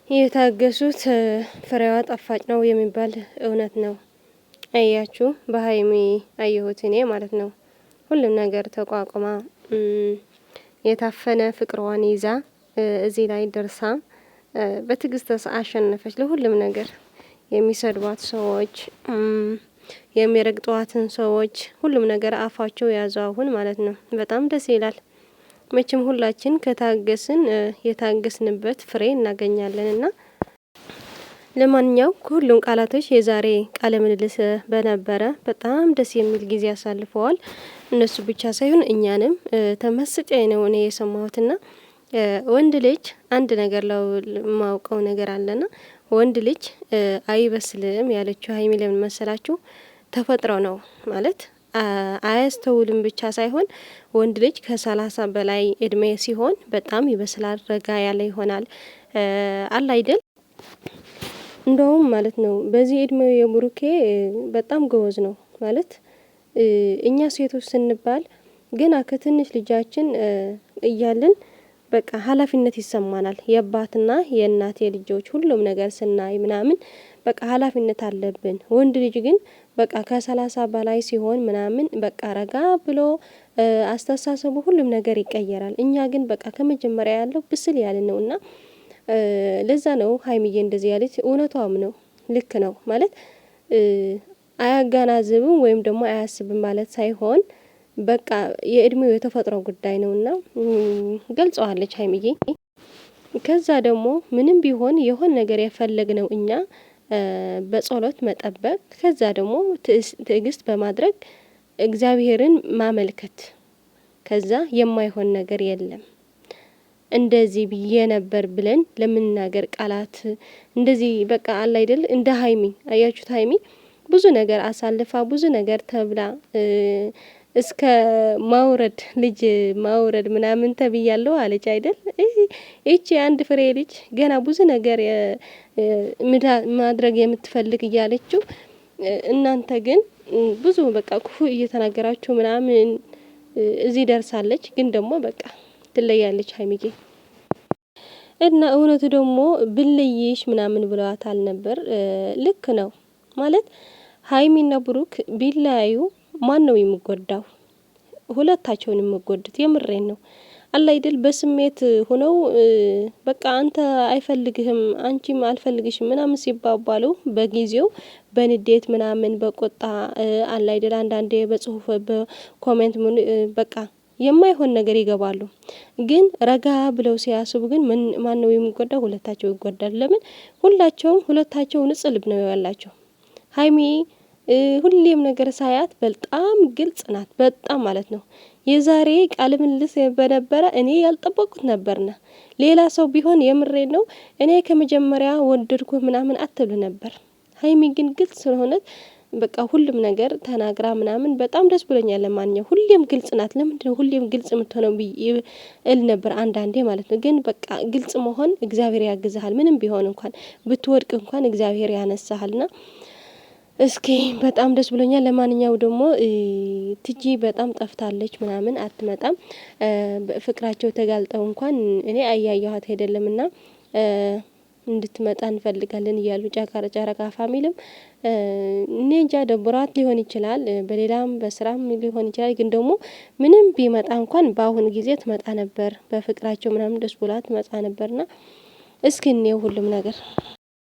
የታገሱት ፍሬዋ ጣፋጭ ነው የሚባል እውነት ነው። አያችሁ በሀይሚ አየሁት እኔ ማለት ነው። ሁሉም ነገር ተቋቁማ የታፈነ ፍቅሯን ይዛ እዚህ ላይ ደርሳ በትዕግስት አሸነፈች። ለሁሉም ነገር የሚሰድቧት ሰዎች፣ የሚረግጧትን ሰዎች ሁሉም ነገር አፋቸው ያዘው አሁን ማለት ነው። በጣም ደስ ይላል። መቼም ሁላችን ከታገስን የታገስንበት ፍሬ እናገኛለን። እና ለማንኛውም ሁሉም ቃላቶች የዛሬ ቃለ ምልልስ በነበረ በጣም ደስ የሚል ጊዜ አሳልፈዋል። እነሱ ብቻ ሳይሆን እኛንም ተመስጬ ነው እኔ የሰማሁትና ወንድ ልጅ አንድ ነገር ማውቀው ነገር አለና ወንድ ልጅ አይበስልም ያለችው ሀይሚ ለምን መሰላችሁ? ተፈጥሮ ነው ማለት አያስተውልም ብቻ ሳይሆን ወንድ ልጅ ከ30 በላይ እድሜ ሲሆን በጣም ይበስላል፣ ረጋ ያለ ይሆናል። አለ አይደል? እንደውም ማለት ነው በዚህ እድሜው የብሩኬ በጣም ጎበዝ ነው ማለት እኛ ሴቶች ስንባል ገና ከትንሽ ልጃችን እያልን በቃ ኃላፊነት ይሰማናል። የአባትና የእናት የልጆች ሁሉም ነገር ስናይ ምናምን በቃ ኃላፊነት አለብን። ወንድ ልጅ ግን በቃ ከ30 በላይ ሲሆን ምናምን በቃ ረጋ ብሎ አስተሳሰቡ ሁሉም ነገር ይቀየራል። እኛ ግን በቃ ከመጀመሪያ ያለው ብስል ያለ ነውና ለዛ ነው ሀይሚዬ እንደዚህ ያለች። እውነቷም ነው፣ ልክ ነው ማለት አያጋናዝብም ወይም ደግሞ አያስብም ማለት ሳይሆን በቃ የእድሜው የተፈጥሮ ጉዳይ ነውና ገልጸዋለች ሀይሚዬ። ከዛ ደግሞ ምንም ቢሆን የሆነ ነገር የፈለግነው እኛ በጸሎት መጠበቅ፣ ከዛ ደግሞ ትዕግስት በማድረግ እግዚአብሔርን ማመልከት፣ ከዛ የማይሆን ነገር የለም። እንደዚህ ብዬ ነበር ብለን ለምናገር ቃላት እንደዚህ በቃ አለ አይደል? እንደ ሀይሚ አያችሁት? ሀይሚ ብዙ ነገር አሳልፋ ብዙ ነገር ተብላ እስከ ማውረድ ልጅ ማውረድ ምናምን ተብያለሁ አለች አይደል? እቺ አንድ ፍሬ ልጅ ገና ብዙ ነገር ማድረግ የምትፈልግ እያለችው እናንተ ግን ብዙ በቃ ክፉ እየተናገራችሁ ምናምን እዚህ ደርሳለች። ግን ደግሞ በቃ ትለያለች ሀይሚዬ። እና እውነቱ ደግሞ ብለይሽ ምናምን ብለዋታል ነበር። ልክ ነው ማለት ሀይሚና ብሩክ ቢለያዩ ማን ነው የሚጎዳው? ሁለታቸውን የሚጎዱት የምሬን ነው። አለ አይደል? በስሜት ሆነው በቃ አንተ አይፈልግህም አንቺም አልፈልግሽም ምናምን ሲባባሉ በጊዜው በንዴት ምናምን በቆጣ አለ አይደል? አንዳንዴ በጽሁፍ በኮሜንት በቃ የማይሆን ነገር ይገባሉ። ግን ረጋ ብለው ሲያስቡ ግን ማን ነው የሚጎዳው? ሁለታቸው ይጎዳል። ለምን? ሁለታቸው ንጹህ ልብ ነው ያላቸው። ሀይሚ ሁሌም ነገር ሳያት በጣም ግልጽ ናት፣ በጣም ማለት ነው። የዛሬ ቃለ ምልልስ በነበረ እኔ ያልጠበቅኩት ነበርና ሌላ ሰው ቢሆን የምሬን ነው እኔ ከመጀመሪያ ወደድኩ ምናምን አትሉ ነበር። ሀይሚ ግን ግልጽ ስለሆነች በቃ ሁሉም ነገር ተናግራ ምናምን በጣም ደስ ብሎኛል። ለማንኛውም ሁሌም ግልጽ ናት። ለምንድነው ሁሌም ግልጽ የምትሆነው እል ነበር አንዳንዴ ማለት ነው። ግን በቃ ግልጽ መሆን እግዚአብሔር ያግዝሃል። ምንም ቢሆን እንኳን ብትወድቅ እንኳን እግዚአብሔር ያነሳሃልና እስኪ በጣም ደስ ብሎኛል። ለማንኛው ደግሞ ትጂ በጣም ጠፍታለች ምናምን አትመጣም። ፍቅራቸው ተጋልጠው እንኳን እኔ አያየኋት አይደለምና እንድትመጣ እንፈልጋለን እያሉ ጨረቃ ፋሚልም እኔ እንጃ ደብሯት ሊሆን ይችላል፣ በሌላም በስራም ሊሆን ይችላል። ግን ደግሞ ምንም ቢመጣ እንኳን በአሁን ጊዜ ትመጣ ነበር። በፍቅራቸው ምናምን ደስ ብሏት ትመጣ ነበርና እስኪ እንየው ሁሉም ነገር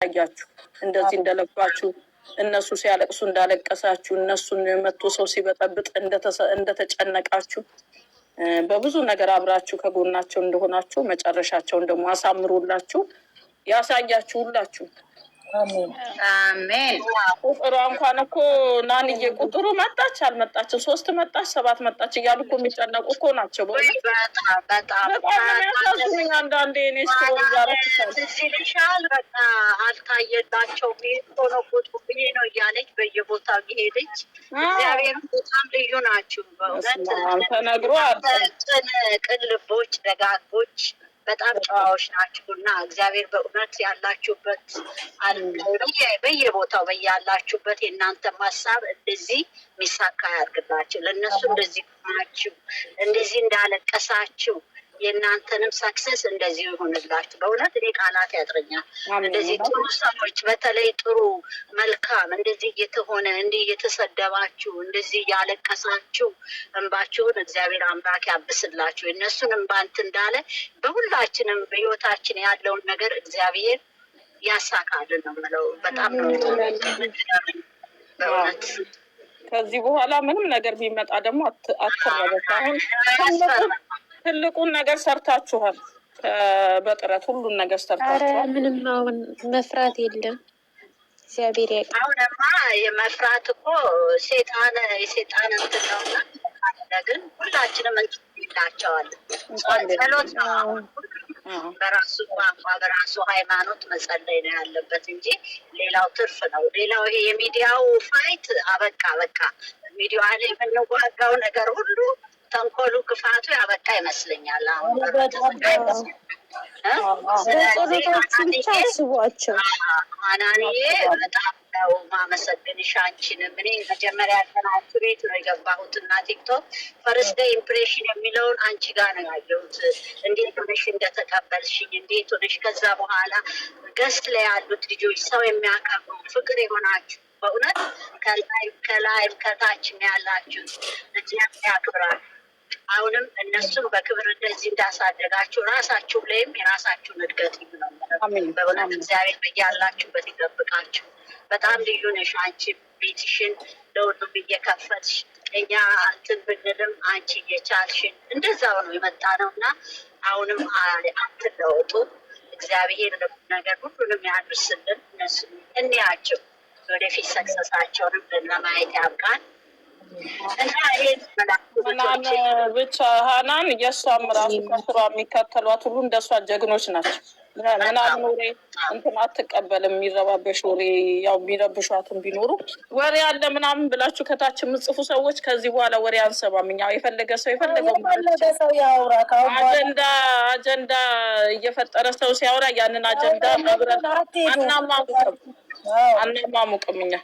ያያችሁ እንደዚህ እንደለባችሁ እነሱ ሲያለቅሱ እንዳለቀሳችሁ እነሱን መጥቶ ሰው ሲበጠብጥ እንደተጨነቃችሁ በብዙ ነገር አብራችሁ ከጎናቸው እንደሆናችሁ መጨረሻቸውን ደግሞ አሳምሩላችሁ ያሳያችሁ ሁላችሁ። አሜን አሜን። ቁጥሩ እንኳን እኮ ናንዬ ቁጥሩ መጣች አልመጣችም 3 መጣች 7 መጣች እያሉ እኮ የሚጨነቁ እኮ ናቸው። በጣም የሚያሳዝኑኝ አንዳንዴ እኔ ስቶሪ ሲልሻል በቃ አልታየላቸውም። ሆነ ቁጥሩ ብዬ ነው እያለች በየቦታው እየሄደች እግዚአብሔር በጣም ልዩ ናችሁ በእውነት ተነግሮ ቅን ልቦች ደጋጎች በጣም ጨዋዎች ናችሁና እግዚአብሔር በእውነት ያላችሁበት በየቦታው በያላችሁበት የእናንተ ሀሳብ እንደዚህ ሚሳካ ያድርግላችሁ። ለእነሱ እንደዚህ ናችሁ እንደዚህ እንዳለቀሳችሁ የእናንተንም ሰክሰስ እንደዚሁ ይሆንላችሁ። በእውነት እኔ ቃላት ያጥረኛል። እንደዚህ ጥሩ ሰዎች፣ በተለይ ጥሩ መልካም፣ እንደዚህ እየተሆነ እንዲህ እየተሰደባችሁ እንደዚህ እያለቀሳችሁ እንባችሁን እግዚአብሔር አምላክ ያብስላችሁ። የእነሱን እንባ እንትን እንዳለ በሁላችንም በህይወታችን ያለውን ነገር እግዚአብሔር ያሳካልን ነው የምለው። በጣም ነው በእውነት። ከዚህ በኋላ ምንም ነገር ቢመጣ ደግሞ አትረበሽ። አሁን ትልቁን ነገር ሰርታችኋል። በጥረት ሁሉን ነገር ሰርታችኋል። ምንም አሁን መፍራት የለም። እግዚአብሔር ያውቃል። አሁንማ የመፍራት እኮ የሴጣን እንትን ነውና፣ ግን ሁላችንም እንላቸዋለን። ጸሎት ነው በራሱ ቋንቋ በራሱ ሃይማኖት መጸለይ ነው ያለበት እንጂ ሌላው ትርፍ ነው። ሌላው ይሄ የሚዲያው ፋይት አበቃ። በቃ ሚዲያ ላይ የምንዋጋው ነገር ሁሉ ተንኮሉ፣ ክፋቱ ያበቃ ይመስለኛል። አሁን አናንዬ በጣም ነው ማመሰግንሽ አንቺንም። እኔ መጀመሪያ ቀን አንቺ ቤት ነው የገባሁት እና ቲክቶክ ፈርስት ዴይ ኢምፕሬሽን የሚለውን አንቺ ጋር ነው ያየሁት። እንዴት ሆነሽ እንደተቀበልሽኝ፣ እንዴት ሆነሽ ከዛ በኋላ ገስት ላይ ያሉት ልጆች ሰው የሚያከብሩ ፍቅር የሆናችሁ በእውነት ከላይም ከታችም ያላችሁ እግዚአብሔር ያክብራል። አሁንም እነሱም በክብር እንደዚህ እንዳሳደጋችሁ ራሳችሁ ላይም የራሳችሁን እድገት ነው። በእውነት እግዚአብሔር በያላችሁበት ይጠብቃችሁ። በጣም ልዩ ነሽ አንቺ። ቤትሽን ለሁሉም እየከፈትሽ እኛ እንትን ብንልም አንቺ እየቻልሽን እንደዛው ነው የመጣ ነው እና አሁንም አትለወጡ። እግዚአብሔር ነገር ሁሉንም ያድርስልን። እነሱ እንያቸው ወደፊት ሰክሰሳቸውንም ለማየት ያብቃል። ብቻ ሀናን የእሷም ራሱ ከስሯ የሚከተሏት ሁሉ እንደሷ ጀግኖች ናቸው። ምናምን ወሬ እንትን አትቀበልም። የሚረባበሽ ወሬ ያው የሚረብሿትን ቢኖሩ ወሬ አለ ምናምን ብላችሁ ከታች የምጽፉ ሰዎች ከዚህ በኋላ ወሬ አንሰማም። እኛ የፈለገ ሰው የፈለገው አጀንዳ እየፈጠረ ሰው ሲያወራ ያንን አጀንዳ አብረን አናማሙቅም እኛ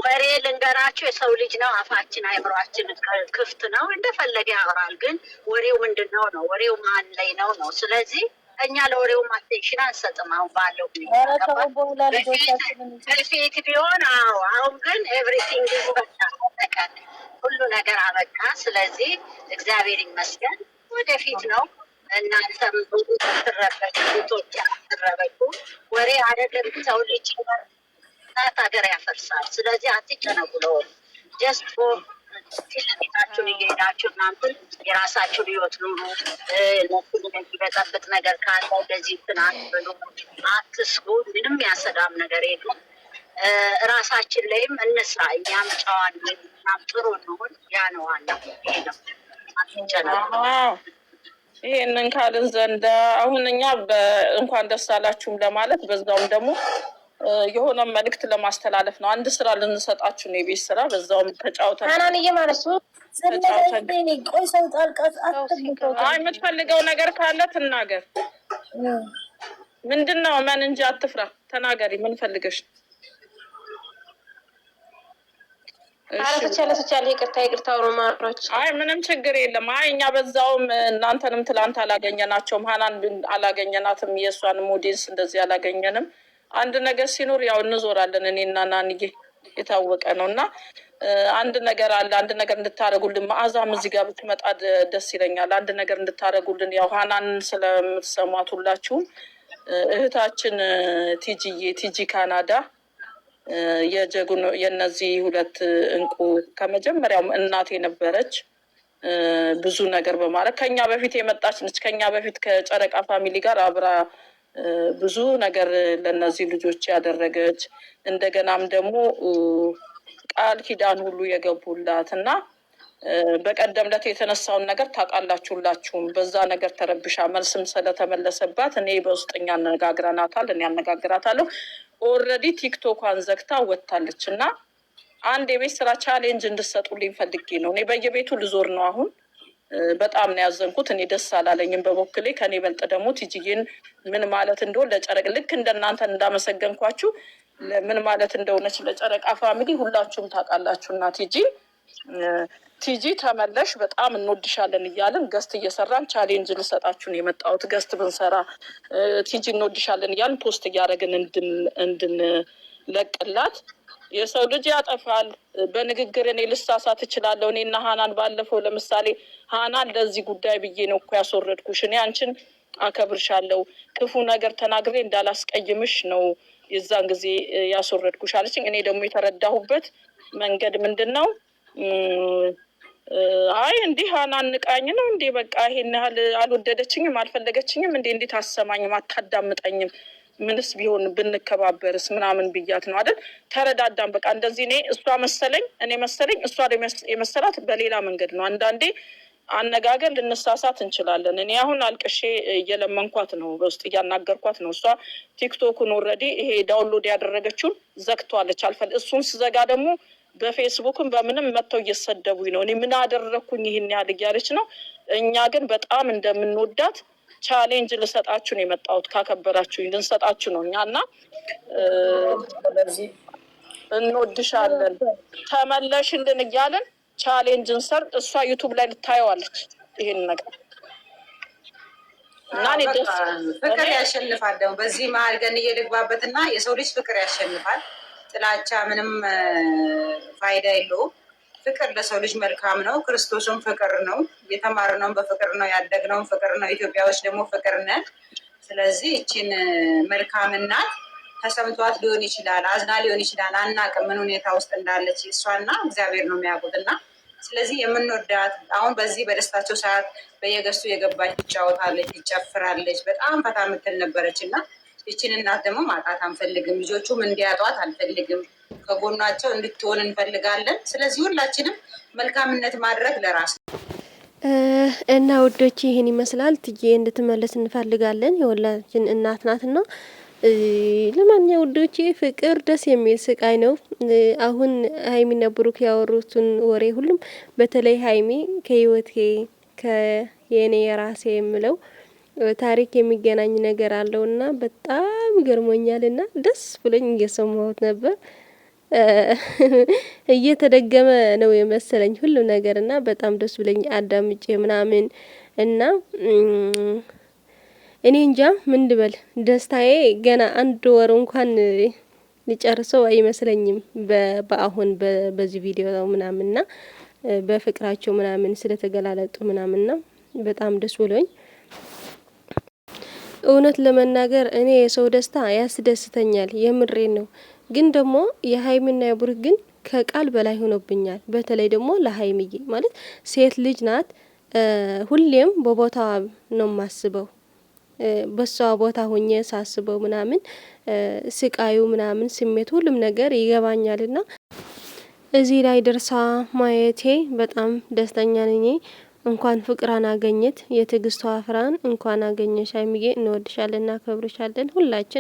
ወሬ ልንገራቸው። የሰው ልጅ ነው፣ አፋችን አይምሯችን ክፍት ነው፣ እንደፈለገ ያወራል። ግን ወሬው ምንድን ነው ነው? ወሬው ማን ላይ ነው ነው? ስለዚህ እኛ ለወሬው አቴንሽን አንሰጥም። አሁን ባለው በፊት ቢሆን አሁን ግን ኤቭሪቲንግ በቃ ሁሉ ነገር አበቃ። ስለዚህ እግዚአብሔር ይመስገን ወደፊት ነው። እናንተም ብዙ ትረበቁ፣ ቤቶች ትረበቁ። ወሬ አይደለም ሰው ልጅ ሀገር ያፈርሳል። ስለዚህ አትጨነቁ። ጀስት ፊት ለፊታችሁን እየሄዳችሁ እናንተ የራሳችሁን ህይወት ኑሩ። እነሱን የሚበጠብጥ ነገር ካለ እንደዚህ እንትን አትበሉ፣ አትስጉ። ምንም ያሰጋም ነገር የለም። ራሳችን ላይም እንስራ። እኛም ጨዋን እኛም ጥሩ እንሆን። ያ ነው ዋናው። ይሄ ነው። አትጨነቁ። ይሄንን ካልን ዘንዳ አሁን እኛ እንኳን ደስ አላችሁም ለማለት በዛውም ደግሞ የሆነ መልእክት ለማስተላለፍ ነው። አንድ ስራ ልንሰጣችሁ ነው፣ የቤት ስራ። በዛውም ተጫውተን የምትፈልገው ነገር ካለ ትናገር። ምንድን ነው መን እንጂ አትፍራ፣ ተናገሪ። ምን ፈልገሽ? አይ ምንም ችግር የለም። አይ እኛ በዛውም እናንተንም ትላንት አላገኘናቸውም፣ ሀናን አላገኘናትም፣ የእሷንም ኦዲየንስ እንደዚህ አላገኘንም። አንድ ነገር ሲኖር ያው እንዞራለን። እኔና ናንዬ የታወቀ ነው እና አንድ ነገር አለ። አንድ ነገር እንድታደርጉልን መዓዛም እዚህ ጋር ብትመጣ ደስ ይለኛል። አንድ ነገር እንድታደርጉልን ያው ሀናን ስለምትሰሟት ሁላችሁም እህታችን ቲጂ ካናዳ የእነዚህ ሁለት እንቁ ከመጀመሪያውም እናት የነበረች ብዙ ነገር በማለት ከኛ በፊት የመጣች ነች። ከኛ በፊት ከጨረቃ ፋሚሊ ጋር አብራ ብዙ ነገር ለእነዚህ ልጆች ያደረገች እንደገናም ደግሞ ቃል ኪዳን ሁሉ የገቡላት እና በቀደም ዕለት የተነሳውን ነገር ታውቃላችሁላችሁም። በዛ ነገር ተረብሻ መልስም ስለተመለሰባት እኔ በውስጠኛ አነጋግረናታል። እኔ አነጋግራታለሁ። ኦልሬዲ ቲክቶኳን ዘግታ ወጥታለች እና አንድ የቤት ስራ ቻሌንጅ እንድሰጡልኝ ፈልጌ ነው። እኔ በየቤቱ ልዞር ነው አሁን። በጣም ነው ያዘንኩት። እኔ ደስ አላለኝም በበኩሌ። ከኔ በልጥ ደግሞ ቲጂዬን ምን ማለት እንደሆነ ለጨረቅ ልክ እንደናንተ እንዳመሰገንኳችሁ ምን ማለት እንደሆነች ለጨረቃ ፋሚሊ ሁላችሁም ታውቃላችሁ። እና ቲጂ ቲጂ ተመለሽ፣ በጣም እንወድሻለን እያለን ገስት እየሰራን ቻሌንጅ ልሰጣችሁን የመጣሁት። ገስት ብንሰራ ቲጂ እንወድሻለን እያለን ፖስት እያደረግን እንድንለቅላት። የሰው ልጅ ያጠፋል። በንግግር እኔ ልሳሳት እችላለሁ። እኔ እና ሀናን ባለፈው ለምሳሌ ሀናን ለዚህ ጉዳይ ብዬ ነው እኮ ያስወረድኩሽ፣ እኔ አንቺን አከብርሻለሁ፣ ክፉ ነገር ተናግሬ እንዳላስቀይምሽ ነው የዛን ጊዜ ያስወረድኩሽ አለችኝ። እኔ ደግሞ የተረዳሁበት መንገድ ምንድን ነው? አይ እንዲህ ሀናን ንቃኝ ነው እንዴ? በቃ ይሄን ያህል አልወደደችኝም፣ አልፈለገችኝም እንዴ? እንዴት አሰማኝም፣ አታዳምጠኝም? ምንስ ቢሆን ብንከባበርስ ምናምን ብያት ነው አይደል? ተረዳዳም በቃ እንደዚህ። እኔ እሷ መሰለኝ እኔ መሰለኝ እሷ የመሰላት በሌላ መንገድ ነው። አንዳንዴ አነጋገር ልንሳሳት እንችላለን። እኔ አሁን አልቅሼ እየለመንኳት ነው፣ በውስጥ እያናገርኳት ነው። እሷ ቲክቶኩን ኦልሬዲ ይሄ ዳውንሎድ ያደረገችውን ዘግቷለች። እሱን ስዘጋ ደግሞ በፌስቡክም በምንም መጥተው እየሰደቡኝ ነው። እኔ ምን አደረግኩኝ ይህን ያህል እያለች ነው። እኛ ግን በጣም እንደምንወዳት ቻሌንጅ ልሰጣችሁ ነው የመጣሁት። ካከበራችሁኝ ልንሰጣችሁ ነው እኛ እና ስለዚህ እንወድሻለን ተመለሽልን እያለን ቻሌንጅ እንሰር። እሷ ዩቱብ ላይ ልታየዋለች ይሄን ነገር እና ፍቅር ያሸንፋል። ደግሞ በዚህ መሀል ገን እየልግባበት እና የሰው ልጅ ፍቅር ያሸንፋል። ጥላቻ ምንም ፋይዳ የለውም። ፍቅር ለሰው ልጅ መልካም ነው። ክርስቶስም ፍቅር ነው። የተማርነውም በፍቅር ነው፣ ያደግነውም ፍቅር ነው። ኢትዮጵያዎች ደግሞ ፍቅር ነን። ስለዚህ ይችን መልካም እናት ተሰምቷት ሊሆን ይችላል፣ አዝና ሊሆን ይችላል። አናውቅም ምን ሁኔታ ውስጥ እንዳለች እሷና እግዚአብሔር ነው የሚያውቁት። እና ስለዚህ የምንወዳት አሁን በዚህ በደስታቸው ሰዓት በየገዝቱ የገባች ትጫወታለች፣ ትጨፍራለች፣ በጣም ፈታ የምትል ነበረች እና ይችን እናት ደግሞ ማጣት አንፈልግም። ልጆቹም እንዲያጧት አንፈልግም። ከጎናቸው እንድትሆን እንፈልጋለን። ስለዚህ ሁላችንም መልካምነት ማድረግ ለራስ እና ውዶች ይህን ይመስላል። ትዬ እንድትመለስ እንፈልጋለን። የሁላችን እናት ናትና ለማንኛውም ውዶቼ ፍቅር ደስ የሚል ስቃይ ነው። አሁን ሀይሚና ብሩክ ያወሩትን ወሬ ሁሉም በተለይ ሀይሚ ከህይወቴ ከየኔ የራሴ የምለው ታሪክ የሚገናኝ ነገር አለውና በጣም ገርሞኛልና ደስ ብሎኝ እየሰማሁት ነበር። እየተደገመ ነው የመሰለኝ ሁሉ ነገርና በጣም ደስ ብሎኝ አዳምጬ ምናምን እና እኔ እንጃ ምን ልበል፣ ደስታዬ ገና አንድ ወር እንኳን ሊጨርሰው አይመስለኝም። በአሁን በዚህ ቪዲዮ ምናምንና በፍቅራቸው ምናምን ስለተገላለጡ ምናምንና በጣም ደስ ብሎኝ እውነት ለመናገር እኔ የሰው ደስታ ያስደስተኛል፣ የምሬን ነው። ግን ደግሞ የሀይሚና የብሩክ ግን ከቃል በላይ ሆኖብኛል። በተለይ ደግሞ ለሀይሚዬ ማለት ሴት ልጅ ናት። ሁሌም በቦታዋ ነው የማስበው። በሷ ቦታ ሆኜ ሳስበው ምናምን ስቃዩ ምናምን ስሜት ሁሉም ነገር ይገባኛልና እዚህ ላይ ደርሳ ማየቴ በጣም ደስተኛ ነኝ። እንኳን ፍቅራን አገኘት የትዕግስቷ ፍራን እንኳን አገኘሽ ሀይሚዬ፣ እንወድሻለን፣ እናከብርሻለን ሁላችን።